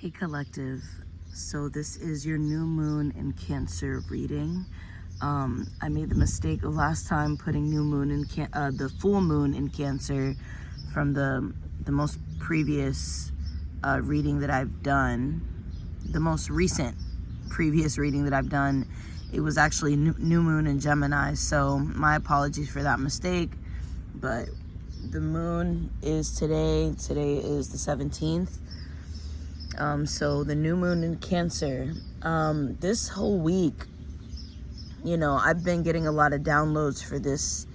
Hey Collective, so this is your new moon in Cancer reading. I made the mistake of last time putting new moon in the full moon in Cancer from the most previous reading that I've done. The most recent previous reading that I've done, it was actually new moon in Gemini. So my apologies for that mistake. But the moon is today. Today is the 17th. So the new moon in Cancer, this whole week, I've been getting a lot of downloads for this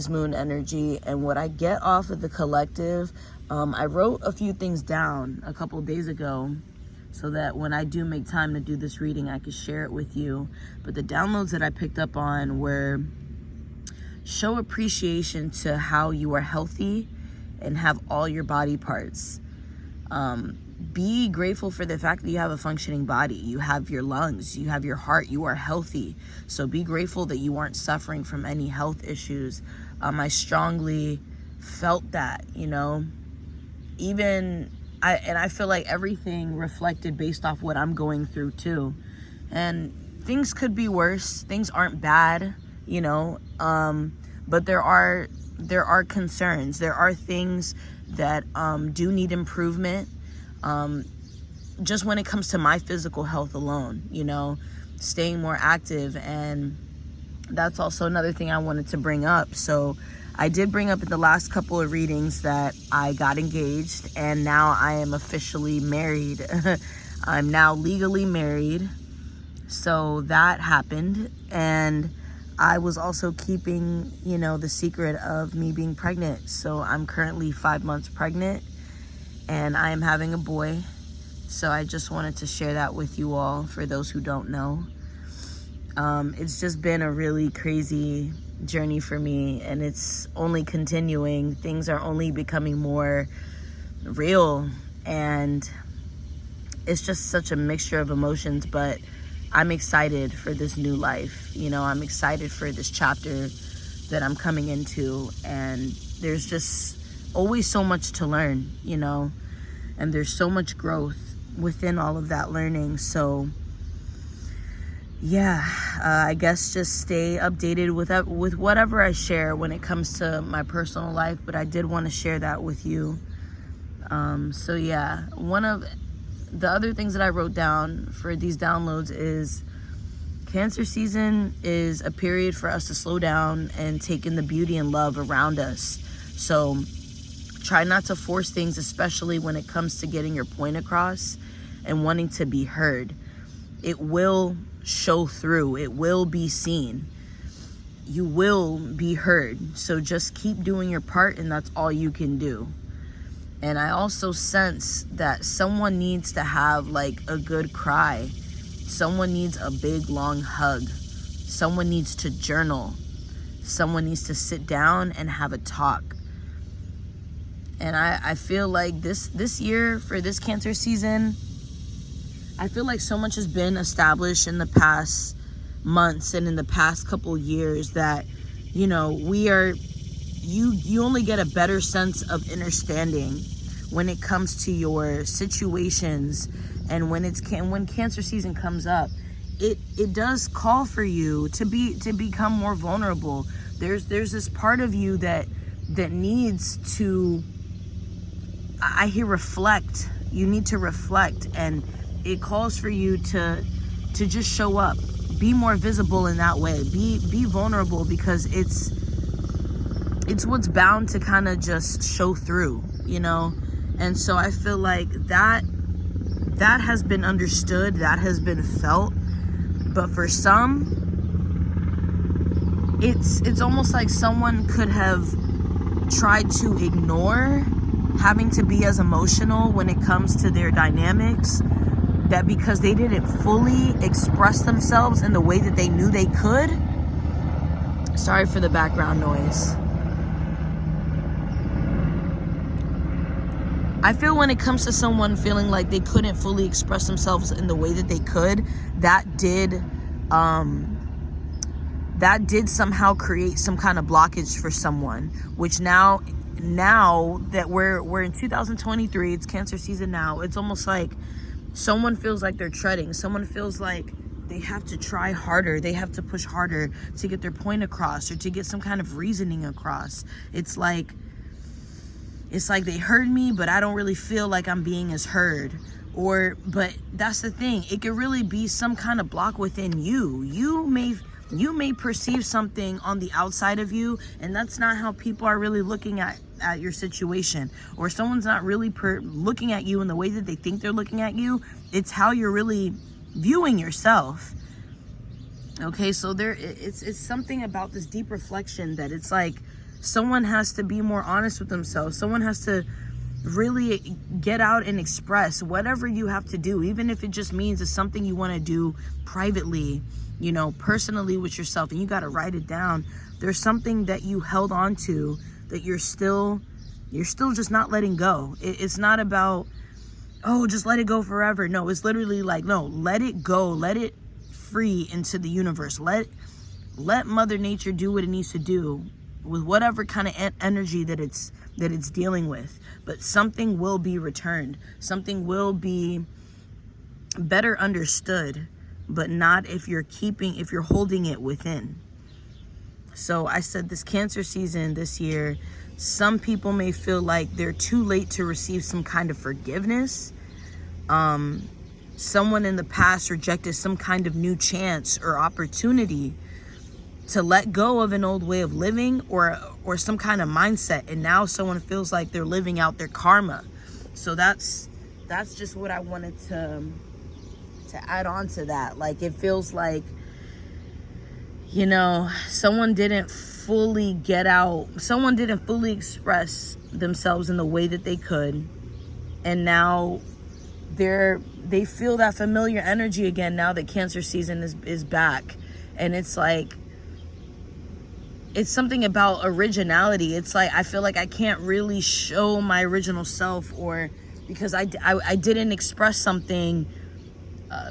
moon energy, and what I get off of the collective, I wrote a few things down a couple days ago so that when I do make time to do this reading, I can share it with you. But the downloads that I picked up on were: show appreciation to how you are healthy and have all your body parts. Be grateful for the fact that you have a functioning body. You have your lungs, you have your heart, you are healthy. So be grateful that you aren't suffering from any health issues. I strongly felt that, I feel like everything reflected based off what I'm going through too. And things could be worse. Things aren't bad, but there are concerns. There are things that do need improvement. Just when it comes to my physical health alone, staying more active. And that's also another thing I wanted to bring up. So I did bring up in the last couple of readings that I got engaged, and now I am officially married. I'm now legally married. So that happened. And I was also keeping, the secret of me being pregnant. So I'm currently 5 months pregnant, and I am having a boy. So I just wanted to share that with you all, for those who don't know. It's just been a really crazy journey for me, and it's only continuing. Things are only becoming more real, and it's just such a mixture of emotions, but I'm excited for this new life. I'm excited for this chapter that I'm coming into, and there's just always so much to learn, and there's so much growth within all of that learning. So yeah, I guess just stay updated with whatever I share when it comes to my personal life, but I did want to share that with you. So yeah, one of the other things that I wrote down for these downloads is Cancer season is a period for us to slow down and take in the beauty and love around us. So try not to force things, especially when it comes to getting your point across and wanting to be heard. It will show through. It will be seen. You will be heard. So just keep doing your part, and that's all you can do. And I also sense that someone needs to have like a good cry. Someone needs a big long hug. Someone needs to journal. Someone needs to sit down and have a talk. And I feel like this year, for this Cancer season, I feel like so much has been established in the past months and in the past couple years that, you only get a better sense of understanding when it comes to your situations. And when Cancer season comes up, it does call for you to become more vulnerable. There's this part of you that needs to, I hear, reflect. You need to reflect, and it calls for you to just show up, be more visible in that way, be vulnerable, because it's what's bound to kind of just show through, And so I feel like that has been understood, that has been felt, but for some, it's almost like someone could have tried to ignore having to be as emotional when it comes to their dynamics, that because they didn't fully express themselves in the way that they knew they could. Sorry for the background noise. I feel when it comes to someone feeling like they couldn't fully express themselves in the way that they could, that did somehow create some kind of blockage for someone, which now now that we're in 2023, it's Cancer season now, it's almost like someone feels like they're treading. Someone feels like they have to try harder. They have to push harder to get their point across or to get some kind of reasoning across. It's like they heard me, but I don't really feel like I'm being as heard. But that's the thing. It could really be some kind of block within you. You may perceive something on the outside of you, and that's not how people are really looking at your situation. Or someone's not really looking at you in the way that they think they're looking at you. It's how you're really viewing yourself. Okay, so it's something about this deep reflection that it's like someone has to be more honest with themselves. Someone has to really get out and express whatever you have to do, even if it just means it's something you want to do privately, you know, personally with yourself, and you got to write it down. There's something that you held on to that you're still just not letting go. It's not about, oh, just let it go forever. No, it's literally like, no, let it go. Let it free into the universe. Let Mother Nature do what it needs to do with whatever kind of energy that it's dealing with. But something will be returned. Something will be better understood, but not if you're holding it within. So I said this Cancer season this year, some people may feel like they're too late to receive some kind of forgiveness. Someone in the past rejected some kind of new chance or opportunity to let go of an old way of living or some kind of mindset, and now someone feels like they're living out their karma. So that's just what I wanted to add on to that. Like, it feels like, you know, someone didn't fully express themselves in the way that they could, and now they feel that familiar energy again now that Cancer season is back. And it's like, it's something about originality. It's like, I feel like I can't really show my original self, or because I didn't express something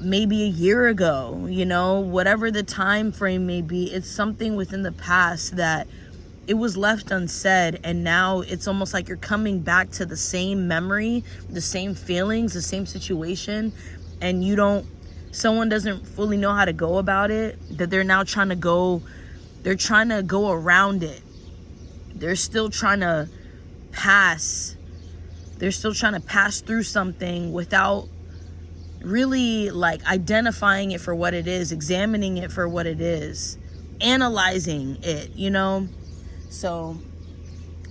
maybe a year ago, you know, whatever the time frame may be. It's something within the past that it was left unsaid, and now it's almost like you're coming back to the same memory, the same feelings, the same situation, and someone doesn't fully know how to go about it, that they're now trying to go around it. They're still trying to pass through something without really like identifying it for what it is, examining it for what it is, analyzing it, you know? So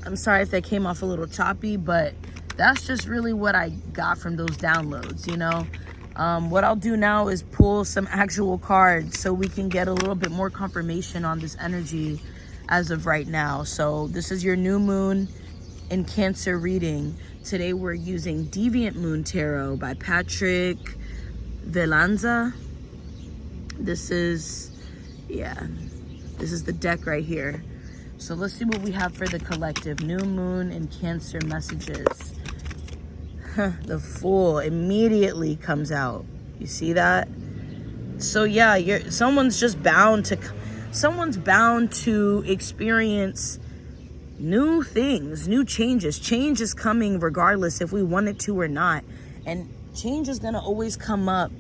I'm sorry if that came off a little choppy, but that's just really what I got from those downloads, you know? What I'll do now is pull some actual cards so we can get a little bit more confirmation on this energy as of right now. So this is your new moon in Cancer reading. Today we're using Deviant Moon Tarot by Patrick Velanza. This is the deck right here. So let's see what we have for the collective. New moon in Cancer messages. The Fool immediately comes out. You see that? So yeah, someone's bound to experience new things, new changes. Change is coming regardless if we want it to or not. And change is gonna always come up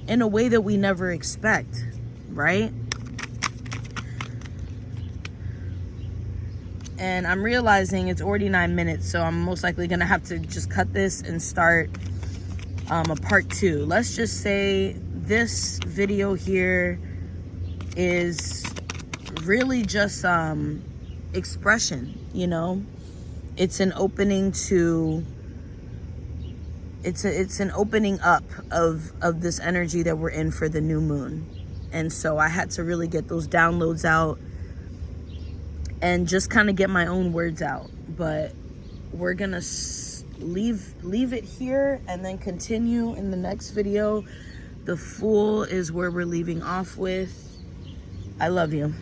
in a way that we never expect, right? And I'm realizing it's already 9 minutes, so I'm most likely gonna have to just cut this and start a part 2. Let's just say this video here is really just expression, you know? It's an opening to, it's an opening up of this energy that we're in for the new moon. And so I had to really get those downloads out and just kind of get my own words out. But we're gonna leave it here and then continue in the next video. The Fool is where we're leaving off with. I love you.